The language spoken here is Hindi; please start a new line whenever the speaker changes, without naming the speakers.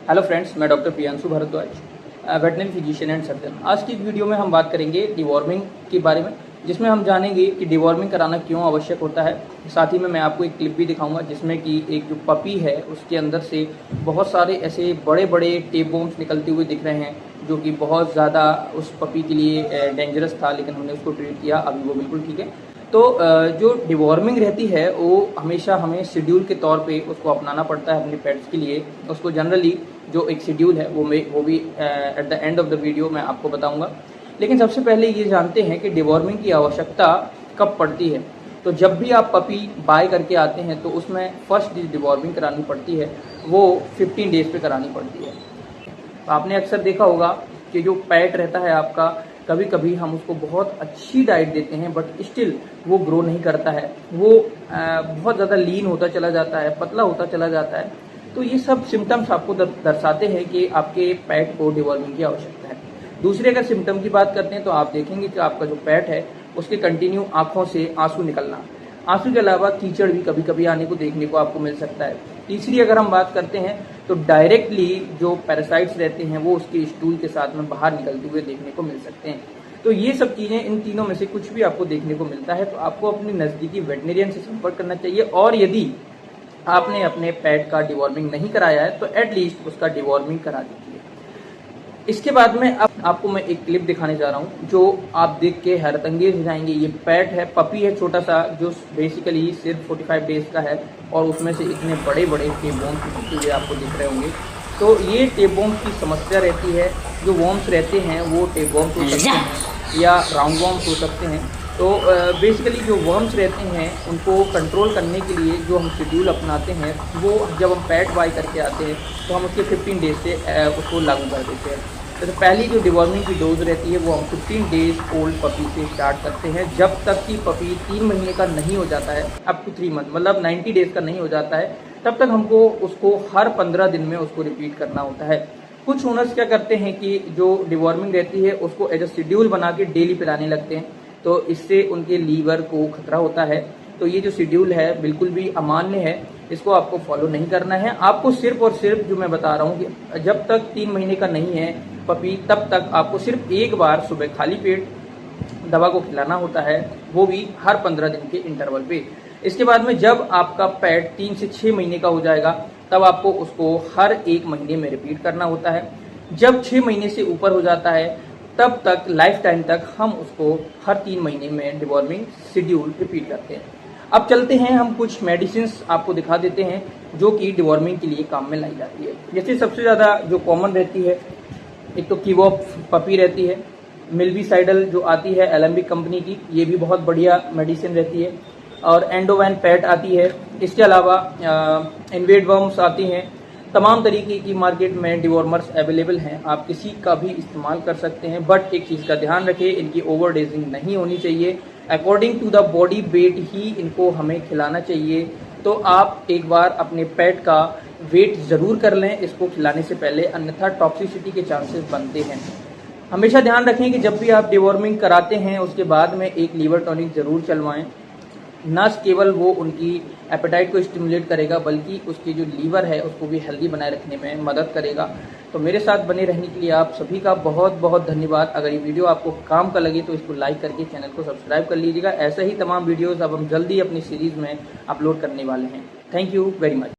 हेलो फ्रेंड्स, मैं doctor Priyanshu Bhardwaj, veterinary physician and surgeon. आज की वीडियो में हम बात करेंगे डिवॉर्मिंग के बारे में, जिसमें हम जानेंगे कि डिवॉर्मिंग कराना क्यों आवश्यक होता है। साथ ही में मैं आपको एक क्लिप भी दिखाऊंगा जिसमें कि एक जो पपी है उसके अंदर से बहुत सारे ऐसे बड़े बड़े टेपबोम्स निकलते हुए दिख रहे हैं, जो कि बहुत ज़्यादा उस पपी के लिए डेंजरस था, लेकिन हमने उसको ट्रीट किया, अभी वो बिल्कुल ठीक है। तो जो डिवॉर्मिंग रहती है वो हमेशा हमें शेड्यूल के तौर पे उसको अपनाना पड़ता है अपने पेट्स के लिए। उसको जनरली जो एक शेड्यूल है वो भी at the end of the video मैं आपको बताऊंगा। लेकिन सबसे पहले ये जानते हैं कि डिवॉर्मिंग की आवश्यकता कब पड़ती है। तो जब भी आप पपी बाय करके आते हैं तो उसमें फर्स्ट डिवॉर्मिंग करानी पड़ती है, वो 15 डेज पे करानी पड़ती है। आपने अक्सर देखा होगा कि जो पेट रहता है आपका, कभी कभी हम उसको बहुत अच्छी डाइट देते हैं बट स्टिल वो ग्रो नहीं करता है, वो बहुत ज़्यादा लीन होता चला जाता है, पतला होता चला जाता है। तो ये सब सिम्टम्स आपको दर्शाते हैं कि आपके पेट को डिवॉर्मिंग की आवश्यकता है। दूसरे अगर सिम्टम की बात करते हैं तो आप देखेंगे कि आपका जो पेट है उसके कंटिन्यू आंखों से आंसू निकलना, आंसू के अलावा कीचड़ भी कभी कभी आने को देखने को आपको मिल सकता है। तीसरी अगर हम बात करते हैं तो डायरेक्टली जो पैरासाइट्स रहते हैं वो उसके स्टूल के साथ में बाहर निकलते हुए देखने को मिल सकते हैं। तो ये सब चीजें, इन तीनों में से कुछ भी आपको देखने को मिलता है तो आपको अपने नजदीकी वेटनेरियन से संपर्क करना चाहिए। और यदि आपने अपने पेट का डिवॉर्मिंग नहीं कराया है तो एटलीस्ट उसका डिवॉर्मिंग करा दीजिए। इसके बाद में अब आपको मैं एक क्लिप दिखाने जा रहा हूँ जो आप देख के हैरतअंगेज हो जाएंगे। ये पेट है, पपी है छोटा सा, जो बेसिकली सिर्फ 45 डेज का है और उसमें से इतने बड़े बड़े टेपबोम्स निकलते हुए आपको दिख रहे होंगे। तो ये टेपबोम्स की समस्या रहती है। जो वॉर्म्स रहते हैं वो टेपबोम्स हो सकते हैं या राउंड वॉर्म्स हो सकते हैं। तो बेसिकली जो वर्म्स रहते हैं उनको कंट्रोल करने के लिए जो हम शेड्यूल अपनाते हैं वो जब हम पेट बाय करके आते हैं तो हम उसके 15 डेज से उसको लागू कर देते हैं। तो पहली जो डिवॉर्मिंग की डोज रहती है वो हम 15 डेज ओल्ड पपी से स्टार्ट करते हैं। जब तक कि पपी 3 महीने का नहीं हो जाता है, अप टू 3 मंथ, मतलब 90 डेज का नहीं हो जाता है, तब तक हमको उसको हर 15 दिन में उसको रिपीट करना होता है। कुछ ओनर्स क्या करते हैं कि जो डिवॉर्मिंग रहती है उसको एज अ शेड्यूल बना के डेली पिलाने लगते हैं, तो इससे उनके लीवर को खतरा होता है। तो ये जो शेड्यूल है बिल्कुल भी अमान्य है, इसको आपको फॉलो नहीं करना है। आपको सिर्फ और सिर्फ जो मैं बता रहा हूँ कि जब तक 3 महीने का नहीं है पपी, तब तक आपको सिर्फ एक बार सुबह खाली पेट दवा को खिलाना होता है, वो भी हर 15 दिन के इंटरवल पे। इसके बाद में जब आपका पेट 3 से 6 महीने का हो जाएगा तब आपको उसको हर 1 महीने में रिपीट करना होता है। जब 6 महीने से ऊपर हो जाता है तब तक लाइफ टाइम तक हम उसको हर 3 महीने में डिवॉर्मिंग शेड्यूल रिपीट करते हैं। अब चलते हैं, हम कुछ मेडिसिन आपको दिखा देते हैं जो कि डिवॉर्मिंग के लिए काम में लाई जाती है। जैसे सबसे ज़्यादा जो कॉमन रहती है, एक तो कीवॉप पपी रहती है, मिल्वीसाइडल जो आती है एलेम्बिक कंपनी की, ये भी बहुत बढ़िया मेडिसिन रहती है, और एंडोवैन पैट आती है। इसके अलावा इन्वेड वर्म्स आती हैं। तमाम तरीके की मार्केट में डिवॉर्मर्स अवेलेबल हैं, आप किसी का भी इस्तेमाल कर सकते हैं। बट एक चीज़ का ध्यान रखें, इनकी ओवर डेजिंग नहीं होनी चाहिए। According to the body weight ही इनको हमें खिलाना चाहिए। तो आप एक बार अपने पेट का वेट ज़रूर कर लें इसको खिलाने से पहले, अन्यथा टॉक्सिसिटी के चांसेस बनते हैं। हमेशा ध्यान रखें कि जब भी आप डिवॉर्मिंग कराते हैं उसके बाद में एक लीवर टॉनिक ज़रूर चलवाएं। न केवल वो उनकी एपेटाइट को स्टिमुलेट करेगा बल्कि उसकी जो लीवर है उसको भी हेल्दी बनाए रखने में मदद करेगा। तो मेरे साथ बने रहने के लिए आप सभी का बहुत बहुत धन्यवाद। अगर ये वीडियो आपको काम का लगे तो इसको लाइक करके चैनल को सब्सक्राइब कर लीजिएगा। ऐसे ही तमाम वीडियोस अब हम जल्दी अपनी सीरीज में अपलोड करने वाले हैं। Thank you very much.